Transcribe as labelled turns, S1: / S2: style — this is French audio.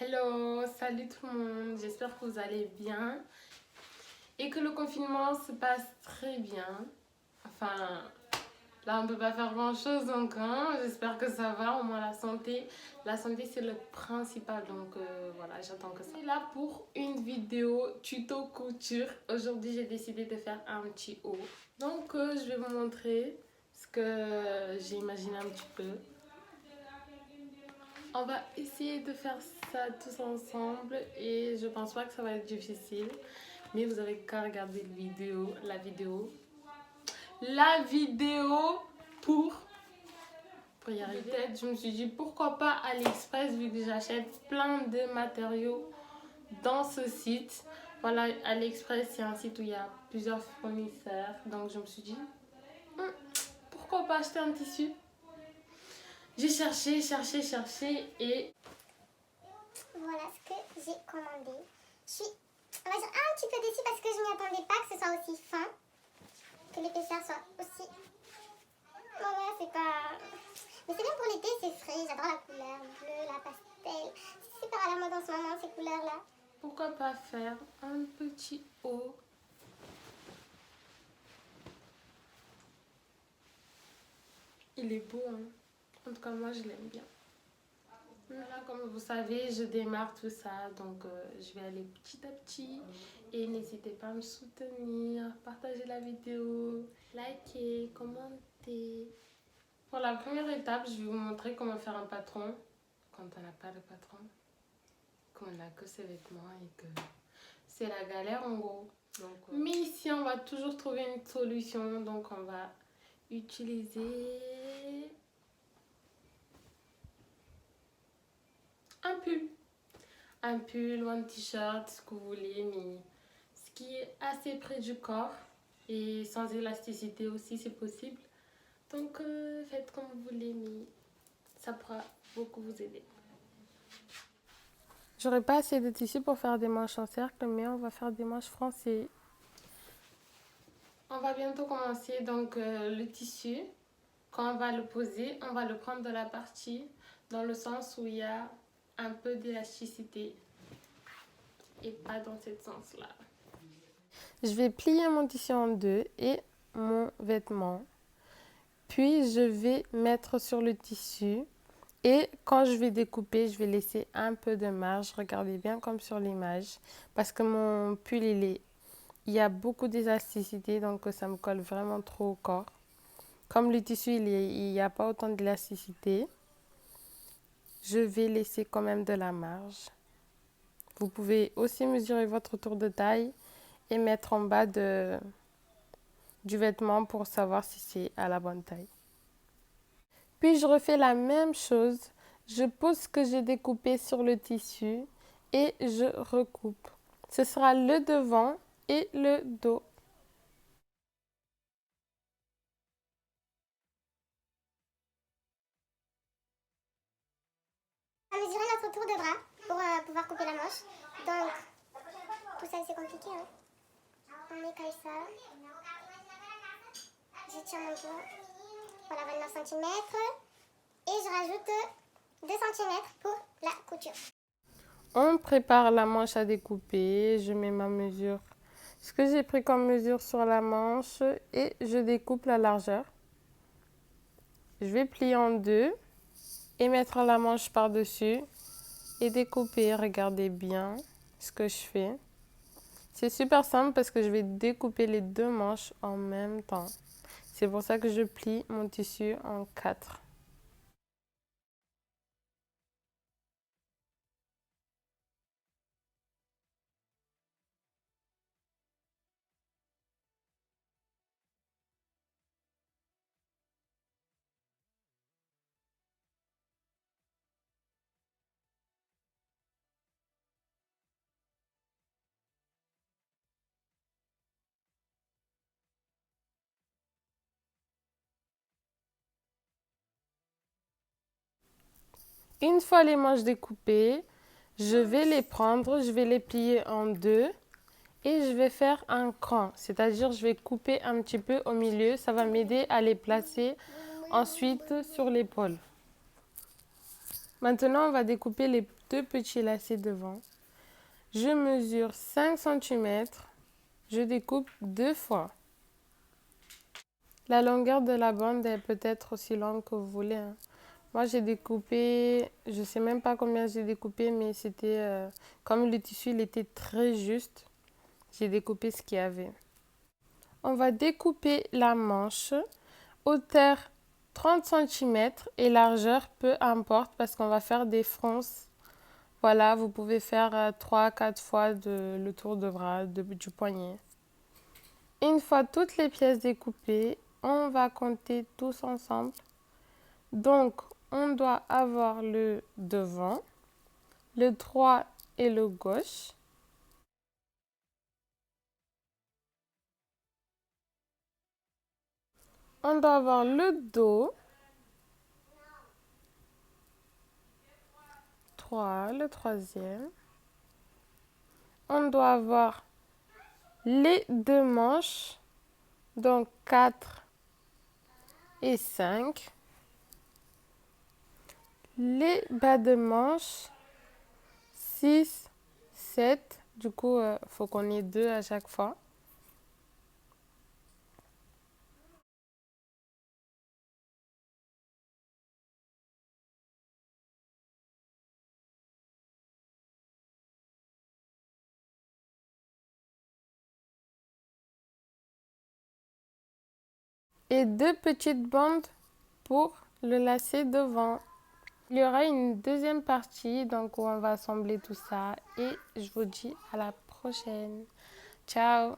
S1: Hello, salut tout le monde, j'espère que vous allez bien et que le confinement se passe très bien. Enfin, là on peut pas faire grand chose donc j'espère que ça va, au moins la santé c'est le principal donc voilà, j'attends que ça. Je suis là pour une vidéo tuto couture. Aujourd'hui j'ai décidé de faire un petit haut. Donc je vais vous montrer ce que j'ai imaginé un petit peu. On va essayer de faire ça tous ensemble et je pense pas que ça va être difficile. Mais vous avez qu'à regarder la vidéo pour y arriver. Peut-être je me suis dit pourquoi pas AliExpress vu que j'achète plein de matériaux dans ce site. Voilà, AliExpress c'est un site où il y a plusieurs fournisseurs. Donc je me suis dit pourquoi pas acheter un tissu. J'ai cherché et
S2: voilà ce que j'ai commandé. Je suis, on va dire, un petit peu déçue parce que je m'y attendais pas que ce soit aussi fin, que l'épaisseur soit aussi... Voilà, c'est pas... Mais c'est bien pour l'été, c'est frais, j'adore la couleur bleue, la pastel. C'est super à la mode en ce moment, ces couleurs-là.
S1: pourquoi pas faire un petit haut. Il est beau, hein. En tout cas, moi, je l'aime bien. Là, comme vous savez, je démarre tout ça, donc je vais aller petit à petit. Et n'hésitez pas à me soutenir, partager la vidéo, liker, commenter. Pour la première étape, je vais vous montrer comment faire un patron quand on n'a pas de patron, qu'on n'a que ses vêtements et que c'est la galère en gros. Donc, mais ici, on va toujours trouver une solution, donc on va utiliser un pull. Un pull ou un t-shirt, ce que vous voulez, mais ce qui est assez près du corps et sans élasticité aussi, c'est possible. Donc, faites comme vous voulez, mais ça pourra beaucoup vous aider. J'aurais pas assez de tissu pour faire des manches en cercle, mais on va faire des manches froncées. On va bientôt commencer, donc le tissu, quand on va le poser, on va le prendre de la partie dans le sens où il y a un peu d'élasticité et pas dans ce sens-là. Je vais plier mon tissu en deux et mon vêtement. Puis je vais mettre sur le tissu et quand je vais découper, je vais laisser un peu de marge. Regardez bien comme sur l'image parce que mon pull, il y a beaucoup d'élasticité donc ça me colle vraiment trop au corps. Comme le tissu, il n'y a pas autant d'élasticité, je vais laisser quand même de la marge. Vous pouvez aussi mesurer votre tour de taille et mettre en bas du vêtement pour savoir si c'est à la bonne taille. Puis je refais la même chose. Je pose ce que j'ai découpé sur le tissu et je recoupe. Ce sera le devant et le dos.
S2: On va mesurer notre tour de bras pour pouvoir couper la manche. Donc, tout ça c'est compliqué, hein. On met comme ça. Je tiens mon tour. Voilà, 29 cm. Et je rajoute 2 cm pour la couture.
S1: On prépare la manche à découper. Je mets ma mesure, ce que j'ai pris comme mesure sur la manche et je découpe la largeur. Je vais plier en deux et mettre la manche par-dessus et découper. Regardez bien ce que je fais. C'est super simple parce que je vais découper les deux manches en même temps. C'est pour ça que je plie mon tissu en 4. Une fois les manches découpées, je vais les prendre, je vais les plier en deux et je vais faire un cran. C'est-à-dire je vais couper un petit peu au milieu. Ça va m'aider à les placer ensuite sur l'épaule. Maintenant, on va découper les 2 petits lacets devant. Je mesure 5 cm. Je découpe 2 fois. La longueur de la bande est peut-être aussi longue que vous voulez, hein. Moi, j'ai découpé, je ne sais même pas combien j'ai découpé, mais c'était, comme le tissu il était très juste, j'ai découpé ce qu'il y avait. On va découper la manche, hauteur 30 cm et largeur, peu importe, parce qu'on va faire des fronces. Voilà, vous pouvez faire 3-4 fois le tour de bras du poignet. Une fois toutes les pièces découpées, on va compter tous ensemble. Donc, on doit avoir le devant, le droit et le gauche. On doit avoir le dos, 3, le troisième. On doit avoir les 2 manches, donc 4 et 5. Les bas de manche, 6, 7. Du coup, il faut qu'on ait 2 à chaque fois. Et 2 petites bandes pour le lacet devant. Il y aura une deuxième partie, donc où on va assembler tout ça. Et je vous dis à la prochaine. Ciao!